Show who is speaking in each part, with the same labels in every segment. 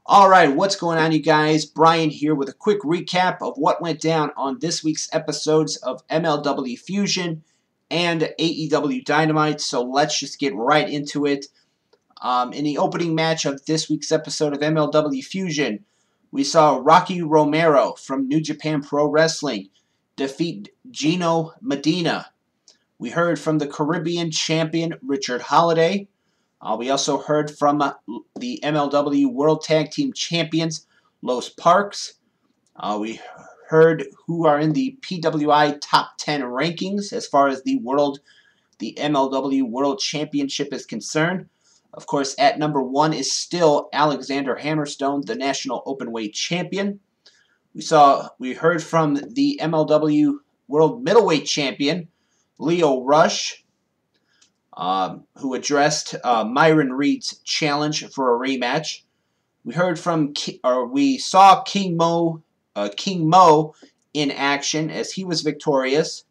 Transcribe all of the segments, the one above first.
Speaker 1: Alright, what's going on, you guys? Brian here with a quick recap of what went down on this week's episodes of MLW Fusion and Aew Dynamite, so let's just get right into it. In the opening match of this week's episode of MLW Fusion, we saw Rocky Romero from New Japan Pro Wrestling defeat Gino Medina. We heard from the Caribbean champion Richard Holiday. We also heard from the MLW World Tag Team Champions, Los Parks. We heard who are in the PWI Top 10 rankings as far as the MLW World Championship is concerned. Of course, at number 1 is still Alexander Hammerstone, the National Openweight Champion. We heard from the MLW World Middleweight Champion, Lio Rush, who addressed Myron Reed's challenge for a rematch. We saw King Mo in action as he was victorious.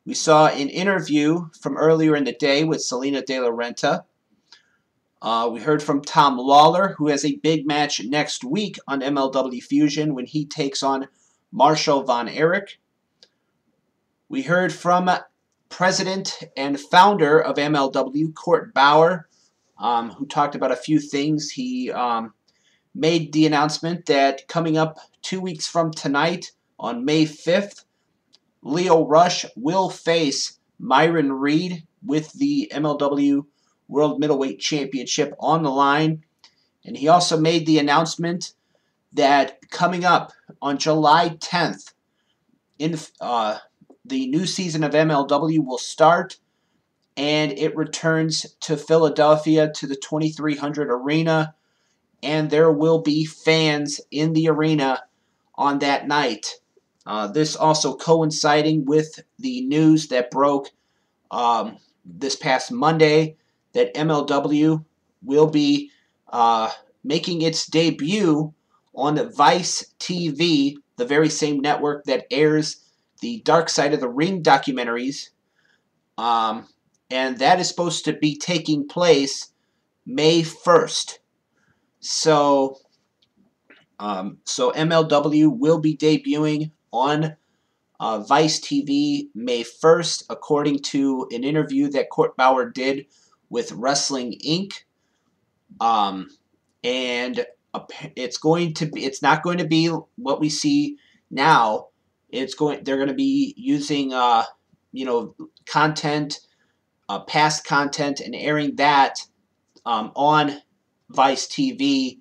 Speaker 1: We saw an interview from earlier in the day with Selena De La Renta. We heard from Tom Lawler, who has a big match next week on MLW Fusion when he takes on Marshall Von Erich. We heard from President and founder of MLW, Court Bauer, who talked about a few things. He made the announcement that coming up 2 weeks from tonight, on May 5th, Lio Rush will face Myron Reed with the MLW World Middleweight Championship on the line. And he also made the announcement that coming up on July 10th, the new season of MLW will start, and it returns to Philadelphia to the 2300 Arena, and there will be fans in the arena on that night. This also coinciding with the news that broke this past Monday that MLW will be making its debut on Vice TV, the very same network that airs the Dark Side of the Ring documentaries, and that is supposed to be taking place May 1st. So MLW will be debuting on Vice TV May 1st, according to an interview that Court Bauer did with Wrestling Inc. And it's not going to be what we see now. They're going to be using content, past content, and airing that on Vice TV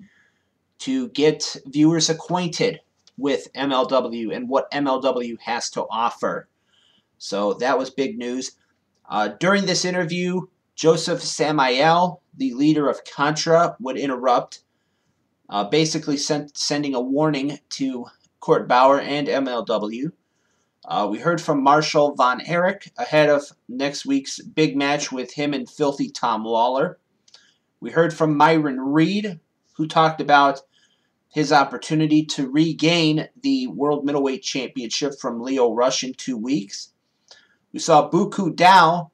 Speaker 1: to get viewers acquainted with MLW and what MLW has to offer. So that was big news. During this interview, Joseph Samael, the leader of Contra, would interrupt, basically sending a warning to Court Bauer and MLW. We heard from Marshall Von Erich ahead of next week's big match with him and Filthy Tom Lawler. We heard from Myron Reed, who talked about his opportunity to regain the World Middleweight Championship from Lio Rush in 2 weeks. We saw Buku Dao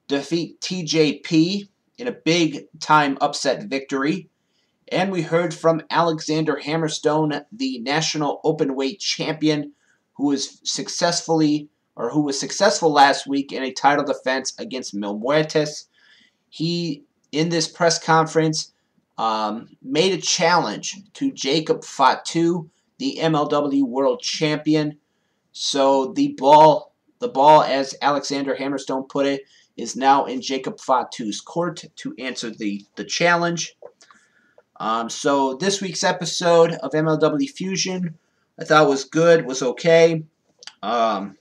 Speaker 1: defeat TJP in a big-time upset victory. And we heard from Alexander Hammerstone, the National Openweight Champion, who was successful last week in a title defense against Mil Muertes. He, in this press conference, made a challenge to Jacob Fatu, the MLW World Champion. So the ball, as Alexander Hammerstone put it, is now in Jacob Fatu's court to answer the challenge. So this week's episode of MLW Fusion, I thought was good, was okay. Now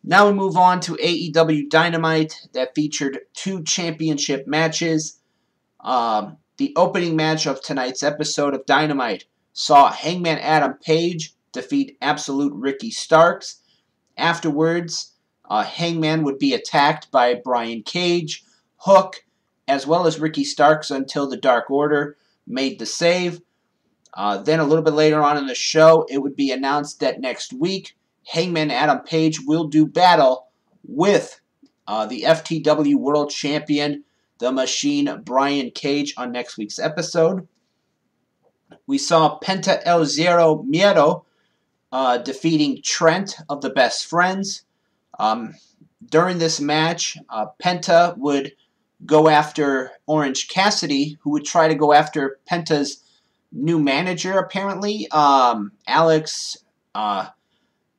Speaker 1: we move on to AEW Dynamite that featured 2 championship matches. The opening match of tonight's episode of Dynamite saw Hangman Adam Page defeat Absolute Ricky Starks. Afterwards, Hangman would be attacked by Brian Cage, Hook, as well as Ricky Starks until the Dark Order made the save. Then a little bit later on in the show, it would be announced that next week, Hangman Adam Page will do battle with the FTW World Champion, the Machine, Brian Cage, on next week's episode. We saw Penta El Zero Miedo defeating Trent of the Best Friends. During this match, Penta would go after Orange Cassidy, who would try to go after Penta's new manager, apparently, Alex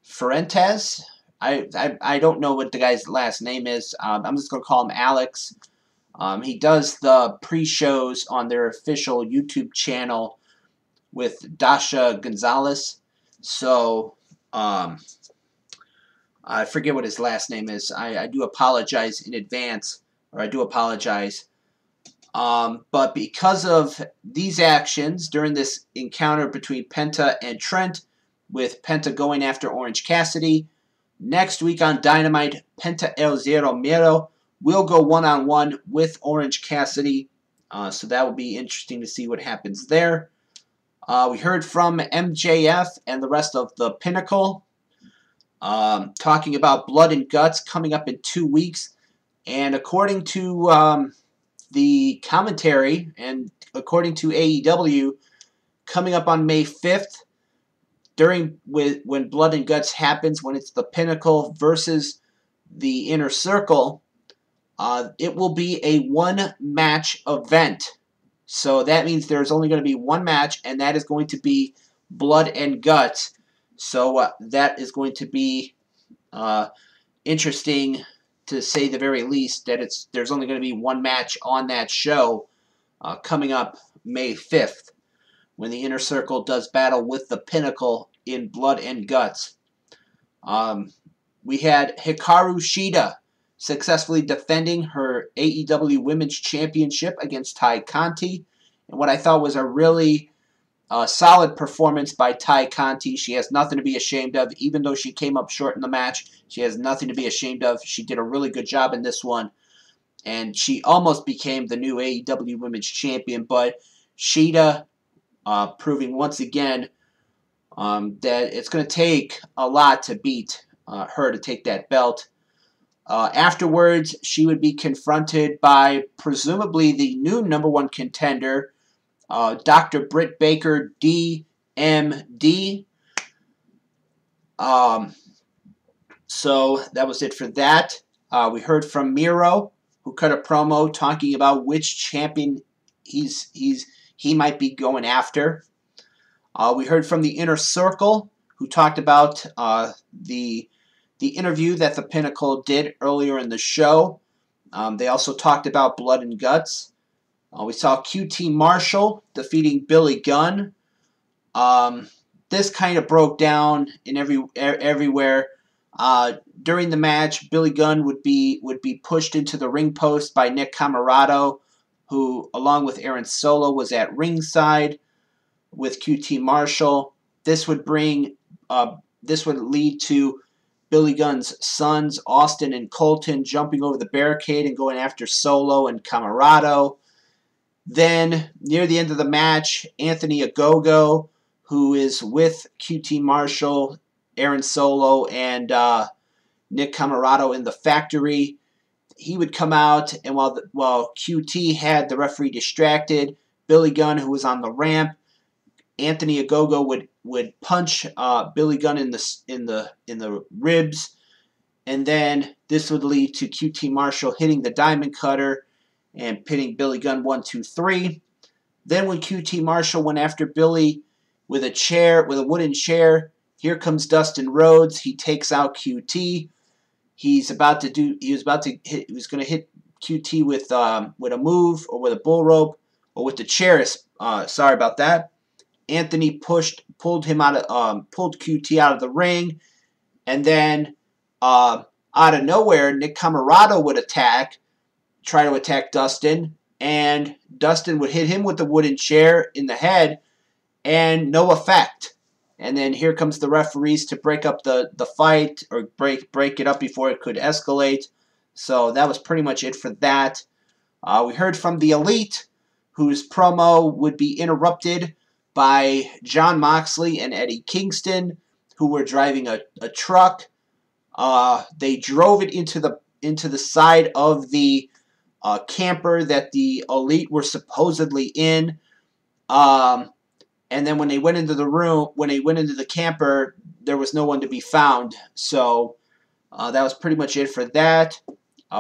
Speaker 1: Fuentes. I don't know what the guy's last name is. I'm just going to call him Alex. He does the pre-shows on their official YouTube channel with Dasha Gonzalez. So, I forget what his last name is. I do apologize in advance, or I do apologize. But because of these actions during this encounter between Penta and Trent, with Penta going after Orange Cassidy, next week on Dynamite, Penta El Zero Miedo will go one-on-one with Orange Cassidy. So that will be interesting to see what happens there. We heard from MJF and the rest of the Pinnacle, talking about Blood and Guts coming up in 2 weeks. And according to the commentary and according to AEW, coming up on May 5th, when Blood and Guts happens, when it's the Pinnacle versus the Inner Circle, it will be a one-match event. So that means there's only going to be one match, and that is going to be Blood and Guts. So that is going to be interesting, to say the very least, that there's only going to be one match on that show coming up May 5th, when the Inner Circle does battle with the Pinnacle in Blood and Guts. We had Hikaru Shida successfully defending her AEW Women's Championship against Ty Conte. And what I thought was a really solid performance by Ty Conte. She has nothing to be ashamed of. Even though she came up short in the match, she has nothing to be ashamed of. She did a really good job in this one. And she almost became the new AEW Women's Champion. But Shida proving once again that it's going to take a lot to beat her to take that belt. Afterwards, she would be confronted by presumably the new #1 contender, Dr. Britt Baker, DMD. So that was it for that. We heard from Miro, who cut a promo talking about which champion he might be going after. We heard from the Inner Circle, who talked about the interview that the Pinnacle did earlier in the show. They also talked about Blood and Guts. We saw QT Marshall defeating Billy Gunn. This kind of broke down in everywhere. During the match, Billy Gunn would be pushed into the ring post by Nick Comoroto, who, along with Aaron Solo, was at ringside with QT Marshall. This would lead to Billy Gunn's sons, Austin and Colton, jumping over the barricade and going after Solo and Comoroto. Then, near the end of the match, Anthony Ogogo, who is with QT Marshall, Aaron Solo, and Nick Comoroto in the factory, he would come out, and while QT had the referee distracted, Billy Gunn, who was on the ramp, Anthony Ogogo would punch Billy Gunn in the ribs, and then this would lead to QT Marshall hitting the Diamond Cutter and pinning Billy Gunn 1, 2, 3. Then when QT Marshall went after Billy with a wooden chair, here comes Dustin Rhodes. He takes out QT. He was going to hit QT with a move, or with a bull rope, or with the chair. Sorry about that. Anthony pulled QT out of the ring, and then out of nowhere, Nick Comoroto would try to attack Dustin, and Dustin would hit him with the wooden chair in the head, and no effect. And then here comes the referees to break up the fight, or break it up before it could escalate. So that was pretty much it for that. We heard from the Elite, whose promo would be interrupted by Jon Moxley and Eddie Kingston, who were driving a truck. They drove it into the side of the camper that the Elite were supposedly in. And then when they went into the room, when they went into the camper, there was no one to be found. So that was pretty much it for that.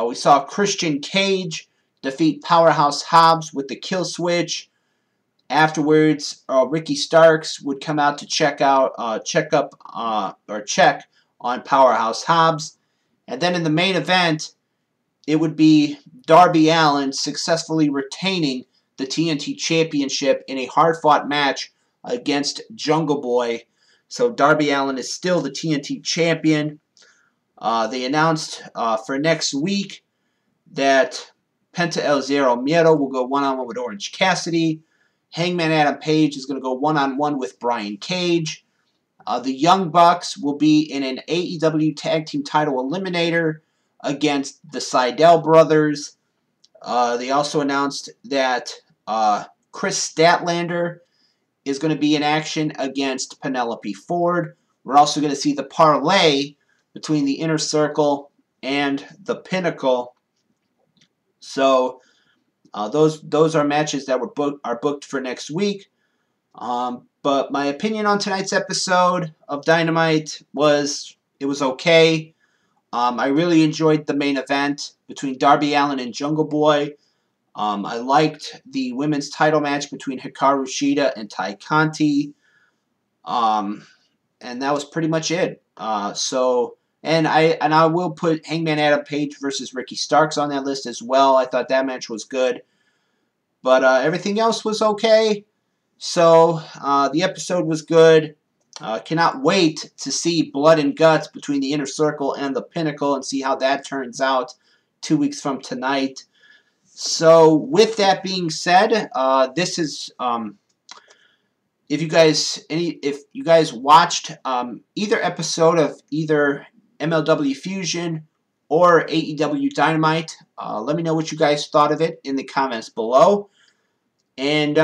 Speaker 1: We saw Christian Cage defeat Powerhouse Hobbs with the kill switch. Afterwards, Ricky Starks would come out to check on Powerhouse Hobbs. And then in the main event, it would be Darby Allin successfully retaining the TNT Championship in a hard-fought match against Jungle Boy. So Darby Allin is still the TNT Champion. They announced for next week that Penta El Zero Miedo will go one-on-one with Orange Cassidy. Hangman Adam Page is going to go one-on-one with Brian Cage. The Young Bucks will be in an AEW Tag Team Title Eliminator against the Sydal Brothers. They also announced that Chris Statlander is going to be in action against Penelope Ford. We're also going to see the parlay between the Inner Circle and the Pinnacle. So those are matches that are booked for next week. But my opinion on tonight's episode of Dynamite was it was okay. I really enjoyed the main event between Darby Allin and Jungle Boy. I liked the women's title match between Hikaru Shida and Tai Conti. And that was pretty much it. And I will put Hangman Adam Page versus Ricky Starks on that list as well. I thought that match was good. But everything else was okay. So the episode was good. Cannot wait to see Blood and Guts between the Inner Circle and the Pinnacle and see how that turns out 2 weeks from tonight. So with that being said, this is if you guys watched either episode of either MLW Fusion or AEW Dynamite, let me know what you guys thought of it in the comments below. And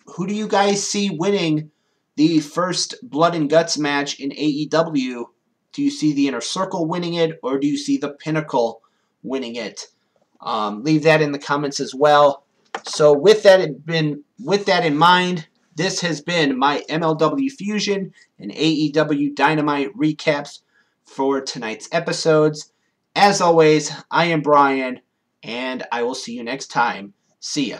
Speaker 1: who do you guys see winning the first Blood and Guts match in AEW? Do you see the Inner Circle winning it, or do you see the Pinnacle winning it? Leave that in the comments as well. So with that in mind, this has been my MLW Fusion and AEW Dynamite recaps for tonight's episodes. As always, I am Brian, and I will see you next time. See ya.